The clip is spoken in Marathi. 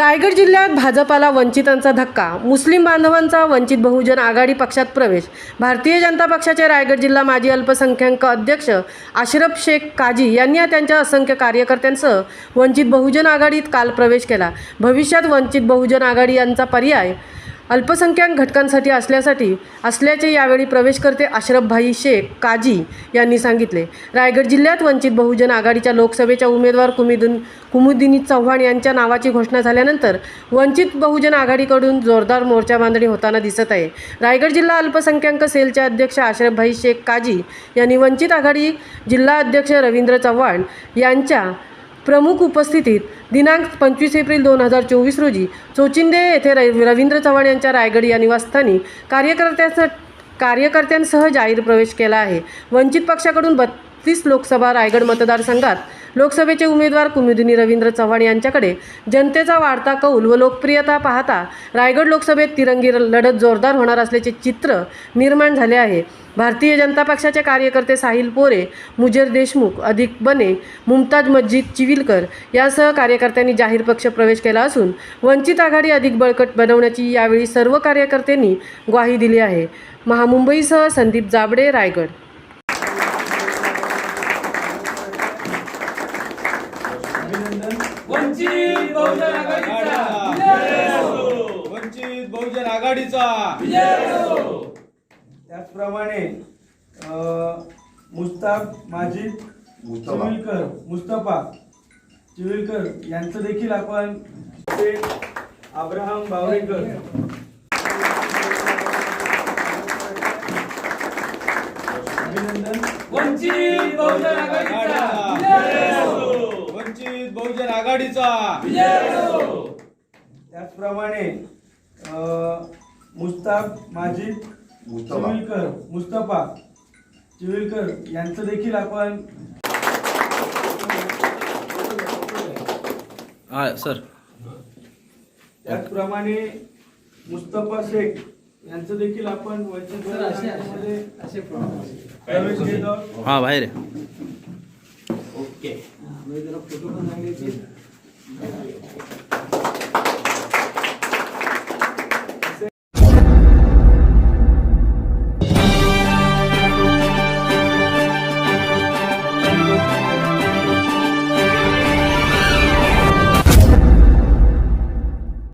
रायगड जिल्ह्यात भाजपाला वंचितांचा धक्का. मुस्लिम बांधवांचा वंचित बहुजन आघाडी पक्षात प्रवेश. भारतीय जनता पक्षाचे रायगड जिल्हा माजी अल्पसंख्याक अध्यक्ष अशरफ शेख काजी यांनी त्यांच्या असंख्य कार्यकर्त्यांसह वंचित बहुजन आघाडीत काल प्रवेश केला. भविष्यात वंचित बहुजन आघाडी यांचा पर्याय अल्पसंख्याक घटकांसाठी असल्याचे यावेळी प्रवेशकर्ते अशरफभाई शेख काजी यांनी सांगितले. रायगड जिल्ह्यात वंचित बहुजन आघाडीच्या लोकसभेच्या उमेदवार कुमुदिनी चव्हाण यांच्या नावाची घोषणा झाल्यानंतर वंचित बहुजन आघाडीकडून जोरदार मोर्चा बांधणी होताना दिसत आहे. रायगड जिल्हा अल्पसंख्याक सेलचे अध्यक्ष अशरफभाई शेख काजी यांनी वंचित आघाडी जिल्हा अध्यक्ष रवींद्र चव्हाण यांच्या प्रमुख उपस्थितीत दिनांक 25 एप्रिल 2024 रोजी चोचिंदे येथे रवींद्र चव्हाण यांच्या रायगड या निवासस्थानी कार्यकर्त्यांसह जाहीर प्रवेश केला आहे. वंचित पक्षाकडून 32 लोकसभा रायगड मतदारसंघात लोकसभेचे उमेदवार कुमुदिनी रवींद्र चव्हाण यांच्याकडे जनतेचा वाढता कौल व लोकप्रियता पाहता रायगड लोकसभेत तिरंगी लढत जोरदार होणार असल्याचे चित्र निर्माण झाले आहे. भारतीय जनता पक्षाचे कार्यकर्ते साहिल पोरे, मुजेर देशमुख, अधिक बने, मुमताज मस्जिद चिविलकर यासह कार्यकर्त्यांनी जाहीर पक्ष प्रवेश केला असून वंचित आघाडी अधिक बळकट बनवण्याची यावेळी सर्व कार्यकर्त्यांनी ग्वाही दिली आहे. महामुंबईसह संदीप जाबडे, रायगड. वंचित बहुजन आघाडीचा विजय असो. त्याचप्रमाणे मुस्तफा चिविलकर यांचं देखील आपण अब्राहम बावरेकर अभिनंदन. वंचित बहुजन आघाडीचा विजय असो. वंचित बहुजन आघाडीचा विजय असो. त्याचप्रमाणे मुस्तफा चिविलकर यांचं देखील आपण सर. त्याचप्रमाणे मुस्तफा शेख यांचं देखील आपण वंचित आघाडीमध्ये प्रवेश घेत आहोत. हां बाहेर ओके. फोटो पण